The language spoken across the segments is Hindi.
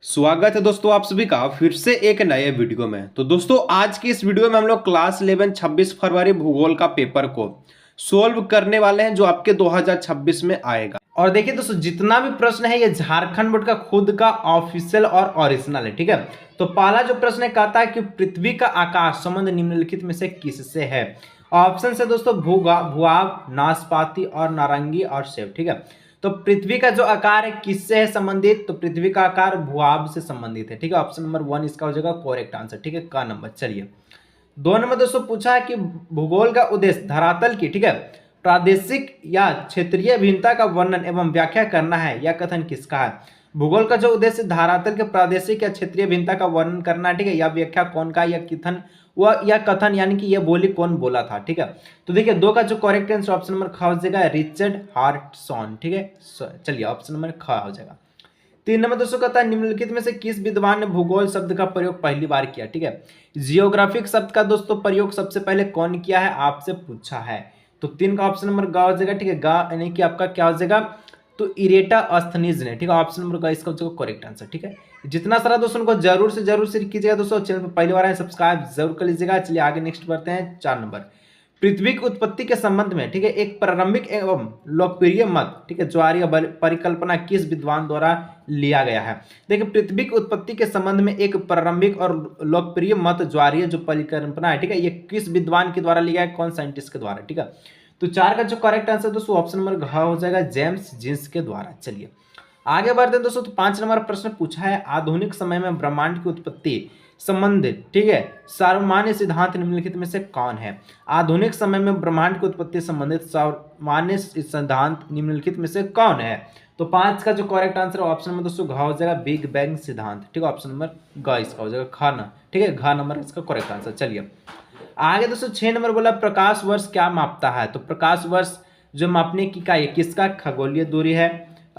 स्वागत है दोस्तों आप सभी का फिर से एक नए वीडियो में। तो दोस्तों आज की इस वीडियो में हम लोग क्लास 11 26 फरवरी भूगोल का पेपर को सोल्व करने वाले हैं जो आपके 2026 में आएगा। और देखिए दोस्तों जितना भी प्रश्न है ये झारखंड बोर्ड का खुद का ऑफिशियल और ओरिजिनल है, ठीक है। तो पहला जो प्रश्न है कहता है कि पृथ्वी का आकाश संबंध निम्नलिखित में से किससे है। ऑप्शन है दोस्तों भूभाग, नाशपाती और नारंगी और सेब, ठीक है। तो पृथ्वी का जो आकार है किससे है संबंधित, तो पृथ्वी का आकार भूभाग से संबंधित है, ठीक है। ऑप्शन नंबर 1 इसका हो जाएगा करेक्ट आंसर, ठीक है। का नंबर चलिए 2 नंबर दोस्तों पूछा है कि भूगोल का उद्देश्य धरातल की, ठीक है, प्रादेशिक या क्षेत्रीय भिन्नता का वर्णन एवं व्याख्या करना है। यह कथन किसका है। भूगोल का जो उद्देश्य धरातल के प्रादेशिक या क्षेत्रीय भिन्नता का वर्णन करना है, ठीक है। यह व्याख्या कौन का, यह कथन यह कथन यानी कि यह बोली कौन बोला था, ठीक है। तो देखिए 2 का जो करेक्ट आंसर ऑप्शन नंबर ख हो जाएगा रिचर्ड हार्टसॉन, ठीक है। चलिए ऑप्शन नंबर ख हो जाएगा। 3 नंबर दोस्तों कहता है निम्नलिखित में से किस विद्वान ने भूगोल शब्द का प्रयोग पहली बार किया, ठीक है। जियोग्राफिक शब्द का दोस्तों प्रयोग सबसे पहले कौन किया है आपसे पूछा है। तो 3 का ऑप्शन नंबर ग हो जाएगा, ठीक है। ग यानी कि आपका क्या हो जाएगा, तो इरेटा अस्थनीज ने, ठीक है। ऑप्शन नंबर ग इसका हो जाएगा करेक्ट आंसर, ठीक है। जितना सारा दोस्तों उनको जरूर से कीजिएगा दोस्तों। चैनल पर पहली बार है सब्सक्राइब जरूर कर लीजिएगा। चलिए आगे नेक्स्ट बढ़ते हैं 4 नंबर। पृथ्वी की उत्पत्ति के संबंध में, ठीक है, एक प्रारंभिक एवं लोकप्रिय मत, ठीक है, ज्वारीय परिकल्पना किस विद्वान द्वारा लिया गया है। देखिए पृथ्वी की उत्पत्ति के संबंध में एक प्रारंभिक और लोकप्रिय मत ज्वारीय जो परिकल्पना है, ठीक है, ये किस विद्वान के द्वारा लिया है, कौन साइंटिस्ट के द्वारा, ठीक है। तो 4 का जो करेक्ट आंसर दोस्तों ऑप्शन नंबर घ हो जाएगा जेम्स जीन्स के द्वारा। चलिए आगे बढ़ते हैं दोस्तों। तो 5 नंबर प्रश्न पूछा है आधुनिक समय में ब्रह्मांड की उत्पत्ति संबंधित, ठीक है, सार्वमान्य सिद्धांत निम्नलिखित में से कौन है। आधुनिक समय में ब्रह्मांड की उत्पत्ति संबंधित सार्वमान्य सिद्धांत निम्नलिखित में से कौन है। तो 5 का जो करेक्ट आंसर ऑप्शन नंबर दोस्तों घ हो जाएगा बिग बैंग सिद्धांत, ठीक है। ऑप्शन नंबर ग इसका हो जाएगा खाना, ठीक है, घ नंबर इसका करेक्ट आंसर। चलिए आगे दोस्तों 6 नंबर बोला प्रकाश वर्ष क्या मापता है। तो प्रकाश वर्ष जो मापने की इकाई किसका, खगोलीय दूरी है,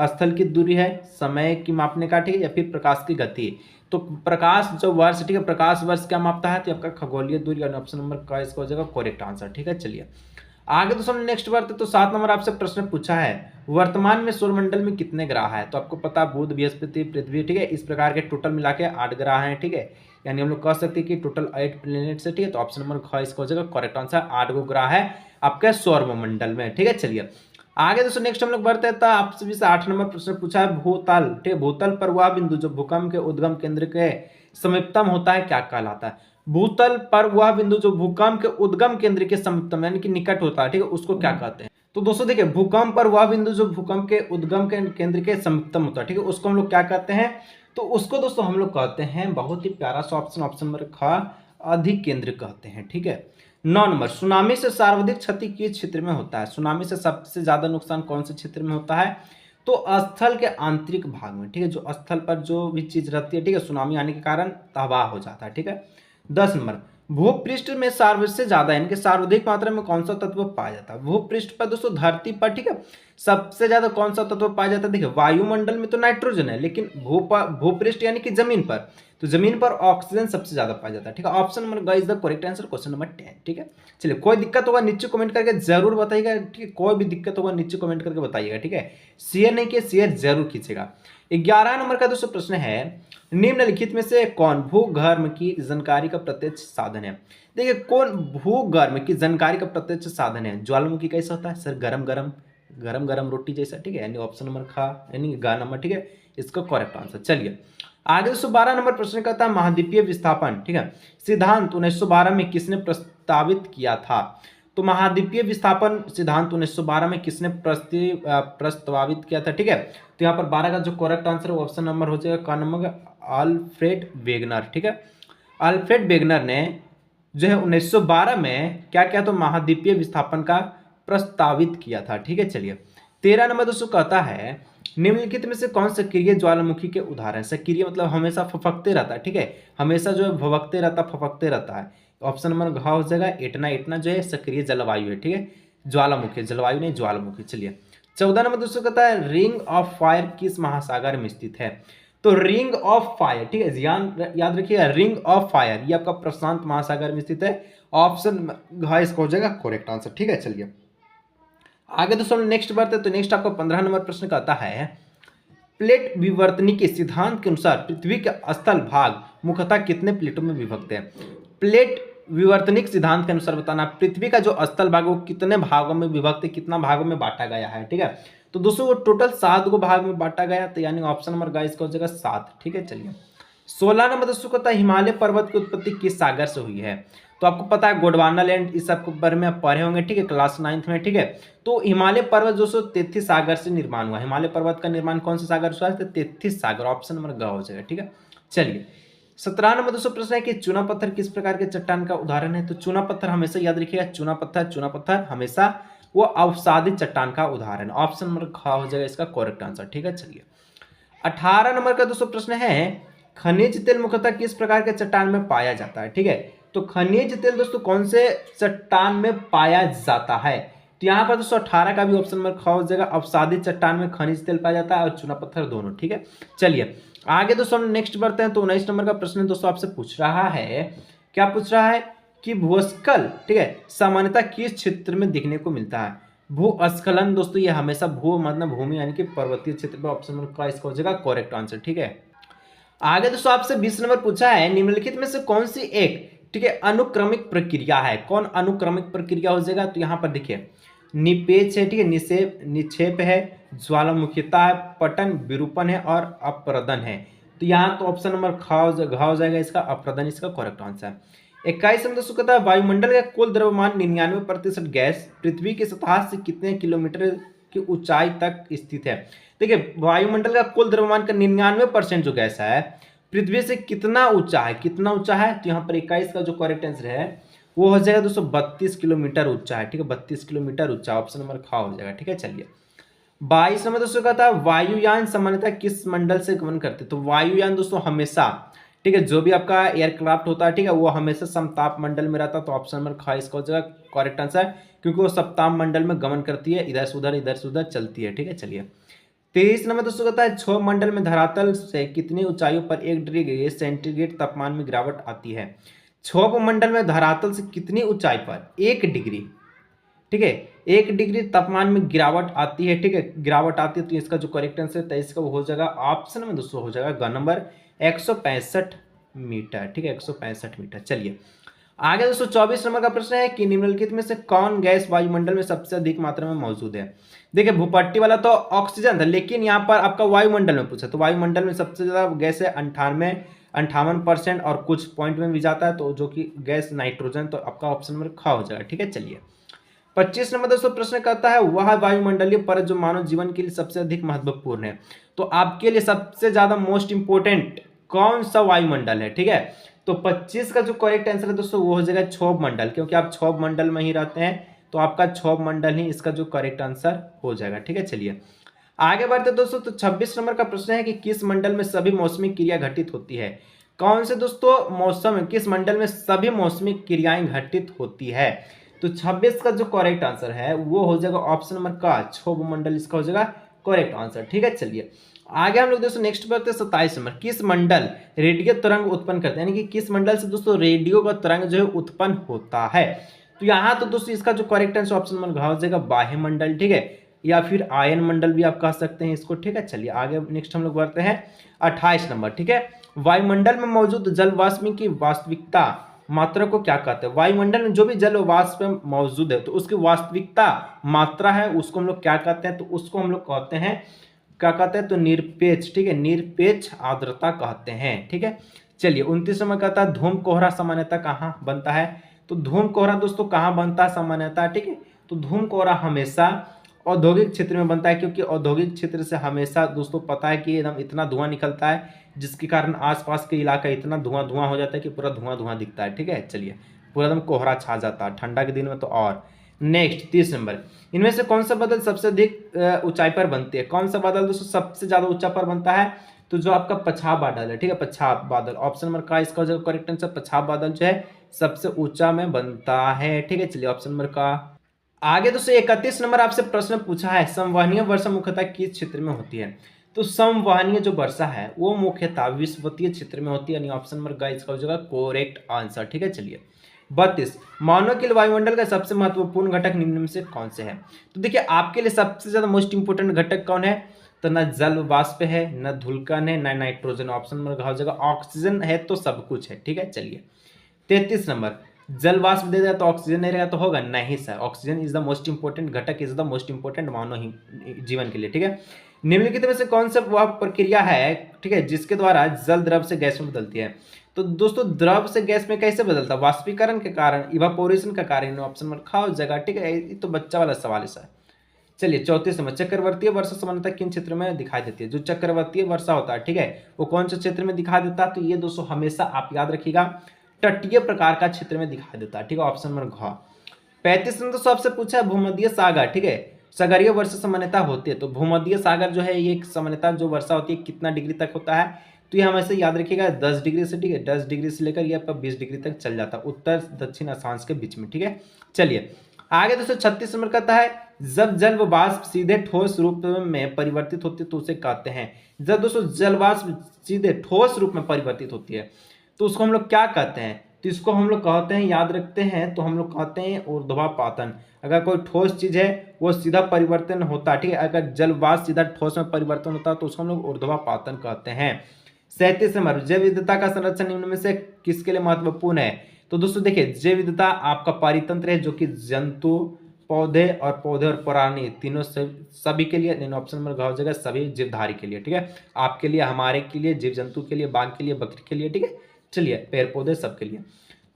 स्थल की दूरी है, समय की मापने का, ठीक है, या फिर प्रकाश की गति। तो प्रकाश जो वर्ष, ठीक है, प्रकाश वर्ष क्या मापता है, तो आपका खगोलीय दूरी और ऑप्शन नंबर का इसका हो जाएगा करेक्ट आंसर, ठीक है। चलिए आगे दोस्तों नेक्स्ट बढ़ते। तो 7 नंबर आपसे प्रश्न पूछा है वर्तमान में सौरमंडल में कितने ग्रह है। तो आपको पता बुध, बृहस्पति, पृथ्वी, ठीक है, इस प्रकार के टोटल मिला के 8 ग्रह हैं, ठीक है। यानी हम लोग कह सकते हैं कि टोटल 8 प्लेनेट से, ठीक है। तो ऑप्शन नंबर ख इसका हो जाएगा करेक्ट आंसर। 8 गो ग्रह है आपके सौरमंडल में, ठीक है। चलिए आगे दोस्तों नेक्स्ट हम लोग बढ़ते हैं। तो आपसे भी 8 नंबर प्रश्न पूछा है भूतल, ठीक है, भूतल पर वह बिंदु जो भूकंप के उद्गम केंद्र के समीपतम होता है क्या कहलाता है। भूतल पर वह बिंदु जो भूकंप के उद्गम केंद्र के समीपतम यानी कि निकट होता है, ठीक है, उसको क्या कहते हैं। तो दोस्तों देखिए भूकंप पर वह बिंदु जो भूकंप के उद्गम के केंद्र के समीपतम होता है, ठीक है, उसको हम लोग क्या कहते हैं। तो उसको दोस्तों हम लोग कहते हैं, बहुत ही प्यारा सा ऑप्शन, ऑप्शन नंबर ख अधिकेंद्र कहते हैं, ठीक है। 9 नंबर सुनामी से सर्वाधिक क्षति किस क्षेत्र में होता है। सुनामी से सबसे ज्यादा नुकसान कौन से क्षेत्र में होता है। तो स्थल के आंतरिक भाग में, ठीक है, जो स्थल पर जो भी चीज रहती है, ठीक है, सुनामी आने के कारण तबाह हो जाता है, ठीक है। 10 नंबर भूपृष्ठ में सबसे ज्यादा यानी कि सर्वाधिक मात्रा में कौन सा तत्व पाया जाता है। भूपृष्ठ पर दोस्तों धरती पर, ठीक है, सबसे ज्यादा कौन सा तत्व पाया जाता है। देखिए वायुमंडल में तो नाइट्रोजन है, लेकिन भूपृष्ठ यानी कि जमीन पर, तो जमीन पर ऑक्सीजन सबसे ज्यादा पाया जाता है, ठीक है। ऑप्शन नंबर ग is the correct answer, question number 10, ठीक है। चलिए कोई दिक्कत होगा नीचे कमेंट करके जरूर बताइएगा, ठीक है। कोई भी दिक्कत होगा नीचे कमेंट करके बताइएगा, ठीक है। शेयर नहीं किया शेयर जरूर कीजिएगा। 11 नंबर का दोस्तों प्रश्न है निम्नलिखित में से कौन भूगर्भ की जानकारी का प्रत्यक्ष साधन है। देखिए कौन भूगर्भ की जानकारी का प्रत्यक्ष साधन है। ज्वालामुखी कैसा होता है सर, गरम गरम गरम गरम रोटी जैसा, ठीक है, यानी ऑप्शन नंबर खा यानी ग नंबर, ठीक है, इसका करेक्ट आंसर। चलिए आगे 12 नंबर प्रश्न कहता है महाद्वीपीय विस्थापन, ठीक है, सिद्धांत 1912 में किसने प्रस्तावित किया था। तो महाद्वीपीय विस्थापन सिद्धांत 1912 में किसने प्रस्तावित किया था, ठीक है। तो यहाँ पर 12 का जो करेक्ट आंसर है ऑप्शन नंबर हो जाएगा का नंबर अल्फ्रेड वेगनर, ठीक है। अल्फ्रेड वेगनर ने जो है 1912 में क्या किया, तो महाद्वीपीय विस्थापन का प्रस्तावित किया था, ठीक है। चलिए 13 नंबर दोस्तों कहता है निम्नलिखित में से कौन सक्रिय ज्वालामुखी के उदाहरण। सक्रिय मतलब हमेशा फफकते रहता है, ठीक है, हमेशा जो है भभकते रहता फफकते रहता है। ऑप्शन नंबर घ हो जाएगा एटना। एटना जो है सक्रिय जलवायु है, ठीक है, ज्वालामुखी, जलवायु नहीं ज्वालामुखी। चलिए 14 नंबर दोस्तों कहता है रिंग ऑफ फायर किस महासागर में स्थित है। तो रिंग ऑफ फायर, ठीक है, याद रखिएगा रिंग ऑफ फायर ये आपका प्रशांत महासागर में स्थित है। ऑप्शन घ इसका हो जाएगा करेक्ट आंसर, ठीक है। चलिए आगे दोस्तों नेक्स्ट बढ़ते तो नेक्स्ट आपका 15 नंबर प्रश्न कहता है प्लेट विवर्तनी के सिद्धांत के अनुसार पृथ्वी का स्थल भाग मुख्यतः कितने प्लेटों में विभक्त है। प्लेट विवर्तनिक सिद्धांत के अनुसार बताना पृथ्वी का जो स्थल भाग वो कितने भागों में विभक्त है, कितना भागों में बांटा गया है। ठीक है, तो दोस्तों वो टोटल 7 को भाग में बांटा गया, तो यानी ऑप्शन नंबर गाइस का हो जाएगा 7। ठीक है, चलिए 16 नंबर दोस्तों कहता है हिमालय पर्वत की उत्पत्ति किस सागर से हुई है। तो आपको पता है गोंडवाना लैंड, इस सबके बारे में आप पढ़े होंगे। ठीक है, क्लास 9th में। ठीक है, तो हिमालय पर्वत दोस्तों तेथिस सागर से निर्माण हुआ। हिमालय पर्वत का निर्माण कौन से सागर से हुआ है, तो तेथिस सागर, ऑप्शन नंबर ग हो जाएगा। ठीक है, चलिए 17 नंबर दोस्तों प्रश्न है कि चूना पत्थर किस प्रकार के चट्टान का उदाहरण है। तो चूना पत्थर हमेशा याद रखिएगा, चूना पत्थर हमेशा वो अवसादित चट्टान का उदाहरण, ऑप्शन नंबर ख हो जाएगा इसका करेक्ट आंसर। ठीक है, चलिए 18 नंबर का दोस्तों प्रश्न है खनिज तेल मुख्यतः किस प्रकार के चट्टान में पाया जाता है। ठीक है, तो खनिज तेल दोस्तों कौन से चट्टान में पाया जाता है। तो यहाँ पर दोस्तों 18 का भी ऑप्शन नंबर ख हो जाएगा, अवसादित चट्टान में खनिज तेल पाया जाता है और चूना पत्थर दोनों। ठीक है, चलिए आगे दोस्तों हम नेक्स्ट बढ़ते हैं। तो 19 नंबर का प्रश्न दोस्तों आपसे पूछ रहा है, क्या पूछ रहा है कि भूस्खलन, ठीक है, सामान्यतः किस क्षेत्र में देखने को मिलता है। भूस्खलन दोस्तों ये हमेशा भू मतलब भूमि यानी कि पर्वतीय क्षेत्र पर, ऑप्शन नंबर का इसका हो जाएगा करेक्ट आंसर। ठीक है, आगे दोस्तों आपसे 20 नंबर पूछा है निम्नलिखित में से कौन सी एक, ठीक है, अनुक्रमिक प्रक्रिया है। कौन अनुक्रमिक प्रक्रिया हो जाएगा। तो यहाँ पर देखिए निपेच है, ठीक है, निक्षेप है, ज्वालामुखीता है, पतन विरूपण है और अप्रदन है। तो यहाँ तो ऑप्शन नंबर घ हो जाएगा इसका, अप्रदन इसका करेक्ट आंसर। 21 नंबर दोस्तों कहता है वायुमंडल का कुल द्रव्यमान 99% गैस पृथ्वी की सतह से कितने किलोमीटर की ऊंचाई तक स्थित है। देखिए वायुमंडल का कुल द्रव्यमान का 99% जो गैस है पृथ्वी से कितना ऊंचा है, तो यहाँ पर 21 का जो करेक्ट आंसर है वो हो जाएगा दोस्तों 32 किलोमीटर ऊंचा है। ठीक है, 32 किलोमीटर ऊंचा, ऑप्शन नंबर ख हो जाएगा। ठीक है, चलिए 22 नंबर दोस्तों कहता है वायुयान सामान्यतः किस मंडल से गमन करते हैं। तो वायुयान दोस्तों हमेशा, ठीक है, जो भी आपका एयरक्राफ्ट होता है, ठीक है, वो हमेशा समताप मंडल में रहता है। तो ऑप्शन नंबर ख इसका हो जाएगा करेक्ट आंसर, क्योंकि वो सप्ताह मंडल में गमन करती है, इधर से उधर चलती है। ठीक है, चलिए 23 नंबर दोस्तों कहता है क्षोभ मंडल में धरातल से कितनी ऊंचाइयों पर 1 डिग्री सेंटीग्रेड तापमान में गिरावट आती है। क्षोभ मंडल में धरातल से कितनी ऊंचाई पर 1 डिग्री, ठीक है, 1 डिग्री तापमान में गिरावट आती है। ठीक है, गिरावट आती है, तो इसका जो करेक्ट आंसर है 23 का वो हो जाएगा ऑप्शन में दोस्तों हो जाएगा ग नंबर 165 मीटर। ठीक है, 165 मीटर। चलिए आगे दोस्तों 24 नंबर का प्रश्न है कि निम्नलिखित में से कौन गैस वायुमंडल में सबसे अधिक मात्रा में मौजूद है। देखिए भूपट्टी वाला तो ऑक्सीजन था, लेकिन यहाँ पर आपका वायुमंडल में पूछा, तो वायुमंडल में सबसे ज्यादा गैस है 58% और कुछ पॉइंट में भी जाता है, तो जो कि गैस नाइट्रोजन, तो आपका ऑप्शन नंबर ख हो जाएगा। ठीक है, चलिए 25 नंबर दोस्तों प्रश्न करता है वह वायुमंडलीय परत जो मानव जीवन के लिए सबसे अधिक महत्वपूर्ण है। तो आपके लिए सबसे ज्यादा मोस्ट इंपोर्टेंट कौन सा वायुमंडल है। ठीक है, तो 25 का जो करेक्ट आंसर है दोस्तों वो हो जाएगा क्षोभ मंडल, क्योंकि आप क्षोभ मंडल में ही रहते हैं, तो आपका क्षोभ मंडल ही इसका जो करेक्ट आंसर हो जाएगा। ठीक है, चलिए आगे बढ़ते दोस्तों। तो 26 नंबर का प्रश्न है कि किस मंडल में सभी मौसमी क्रिया घटित होती है। कौन से दोस्तों मौसम, किस मंडल में सभी मौसमी क्रियाएं घटित होती है। तो 26 का जो करेक्ट आंसर है वो हो जाएगा ऑप्शन नंबर का क्षोभ मंडल, इसका हो जाएगा करेक्ट आंसर। ठीक है, चलिए आगे हम लोग दोस्तों नेक्स्ट बढ़ते हैं 27 नंबर। किस मंडल रेडियो तरंग उत्पन्न करते हैं, यानी कि किस मंडल से दोस्तों रेडियो का तरंग जो है उत्पन्न होता है। तो यहाँ तो दोस्तों इसका जो करेक्ट आंसर ऑप्शन नंबर घ हो जाएगा बाह्य मंडल। ठीक है, या फिर आयन मंडल भी आप कह सकते हैं इसको। ठीक है, चलिए आगे नेक्स्ट हम लोग बढ़ते हैं 28 नंबर। ठीक है, वायुमंडल में मौजूद जल वाष्प की वास्तविकता मात्रा को क्या कहते हैं। वायुमंडल में जो भी जल वाष्प मौजूद है तो उसकी वास्तविकता मात्रा है, उसको हम लोग क्या कहते हैं, तो उसको हम लोग कहते हैं क्या कहते हैं, तो निरपेक्ष। ठीक है, निरपेक्ष आर्द्रता कहते हैं। ठीक है, चलिए 29 नंबर कहता है धूम कोहरा सामान्यतः कहाँ बनता है। तो धूम कोहरा दोस्तों कहाँ बनता है सामान्यतः। ठीक है, तो धूम कोहरा हमेशा औद्योगिक क्षेत्र में बनता है, क्योंकि औद्योगिक क्षेत्र से हमेशा दोस्तों पता है कि एकदम इतना धुआं निकलता है, जिसके कारण आसपास के इलाका इतना धुआं धुआं हो जाता है कि पूरा धुआं धुआं दिखता है। ठीक है, चलिए पूरा एकदम कोहरा छा जाता है ठंडा के दिन में। तो और नेक्स्ट 30 नंबर, इनमें से कौन सा बादल सबसे अधिक ऊंचाई पर बनती है। कौन सा बादल दोस्तों सबसे ज्यादा ऊंचा पर बनता है, तो जो आपका पछाव बादल है। ठीक है, पछाव बादल, ऑप्शन नंबर का इसका जो करेक्ट आंसर पछाव बादल जो है सबसे ऊंचा में बनता है। ठीक है, चलिए ऑप्शन नंबर का आगे दोस्तों 31 नंबर आपसे प्रश्न पूछा है संवहनीय वर्षा मुख्यतः किस क्षेत्र में होती है। तो संवहनीय जो वर्षा है वो मुख्यतः विषुवतीय क्षेत्र में होती है, यानी ऑप्शन नंबर का इसका हो जाएगा करेक्ट आंसर। ठीक है, चलिए 32 मानव के लिए वायुमंडल का सबसे महत्वपूर्ण घटक निम्न में से कौन से है। तो देखिए आपके लिए सबसे ज्यादा मोस्ट इंपोर्टेंट घटक कौन है, तो न जल वाष्प है, न धूलकण है, न नाइट्रोजन। ऑप्शन नंबर घ हो जाएगा। ऑक्सीजन है तो सब कुछ है, ठीक है। चलिए 33 नंबर, जल वाष्प दे दिया तो ऑक्सीजन नहीं रहेगा तो होगा नहीं sir. Oxygen is the most important घटक, इज द मोस्ट इंपोर्टेंट मानव जीवन के लिए, ठीक है। निम्नलिखित में से कौन सा वह प्रक्रिया है, ठीक है, जिसके द्वारा जल द्रव से गैस में बदलती है। तो दोस्तों द्रव से गैस में कैसे बदलता है? वाष्पीकरण के कारण, इवापोरेशन का कारण। ऑप्शन नंबर खा हो जाएगा, ठीक है। ये तो बच्चा वाला सवाल है सर। चलिए 34 नंबर, चक्रवर्तीय वर्षा सामान्यतः किन क्षेत्र में दिखाई देती है? जो चक्रवर्तीय वर्षा होता है, ठीक है, वो कौन से क्षेत्र में दिखाई देता है? तो ये दोस्तों हमेशा आप याद रखिएगा, तटीय प्रकार का क्षेत्र में दिखाई देता है, ठीक है। ऑप्शन नंबर घ। 35 में दोस्तों आपसे पूछा है भूमध्य सागर, ठीक है, सागरीय वर्षा सामान्यता होती है। तो भूमध्य सागर जो है ये सामान्यता जो वर्षा होती है कितना डिग्री तक होता है? तो ये हमेशा याद रखिएगा 10 डिग्री से, ठीक है, 10 डिग्री से लेकर ये आपका 20 डिग्री तक चल जाता है, उत्तर दक्षिण अक्षांश के बीच में, ठीक है। चलिए आगे दोस्तों 36 नंबर कहता है जब जल व वाष्प सीधे ठोस रूप में परिवर्तित होती है तो उसे कहते हैं। जब दोस्तों जल वाष्प सीधे ठोस रूप में परिवर्तित होती है तो उसको हम लोग क्या कहते हैं? तो इसको हम लोग कहते हैं, याद रखते हैं, तो हम लोग कहते हैं ऊर्ध्वापातन। अगर कोई ठोस चीज है वो सीधा परिवर्तन होता है, ठीक है, अगर जल वाष्प सीधा ठोस में परिवर्तन होता है तो उसको हम लोग ऊर्ध्वापातन कहते हैं। 37 नंबर, जैव विविधता का संरक्षण निम्न में से किसके लिए महत्वपूर्ण है? तो दोस्तों देखिए जैव विविधता आपका परितंत्र है जो कि जंतु, पौधे और प्राणी तीनों सभी के लिए। ऑप्शन नंबर घ हो जाएगा सभी जीवधारी के लिए, ठीक है, आपके लिए, हमारे के लिए, जीव जंतु के लिए, बाघ के लिए, बकरी के लिए, ठीक है। चलिए पेड़ पौधे सबके लिए।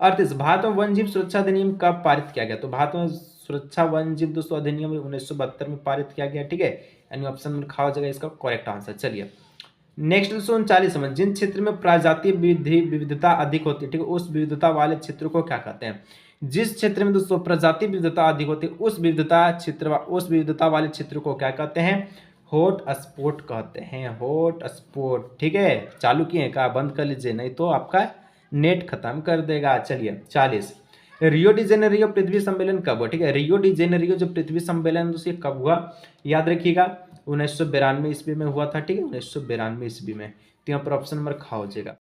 38, भारत में वन जीव सुरक्षा अधिनियम कब पारित किया गया? तो भारत में सुरक्षा वन जीव दोस्तों अधिनियम 1972 में पारित किया गया, ठीक है, यानी ऑप्शन नंबर खा हो जाएगा इसका करेक्ट आंसर। चलिए नेक्स्ट दोस्तों 39 में, जिन क्षेत्र में प्रजातीय विविधता अधिक होती है, ठीक है, उस विविधता वाले क्षेत्र को क्या कहते हैं? जिस क्षेत्र में दोस्तों प्रजातीय विविधता अधिक होती है उस विविधता वाले क्षेत्र को क्या कहते हैं? हॉट स्पॉट कहते हैं, हॉट स्पॉट, ठीक है। चालू किए का बंद कर लीजिए नहीं तो आपका नेट खत्म कर देगा। चलिए 40, रियो डी जेनेरियो पृथ्वी सम्मेलन कब हुआ? ठीक है, रियो डी जेनेरियो जो पृथ्वी सम्मेलन दोस्तों कब हुआ? याद रखिएगा 1992 ईस्वी में हुआ था, ठीक है, 1992 ईस्वी में। तो यहाँ पर ऑप्शन नंबर खा हो जाएगा।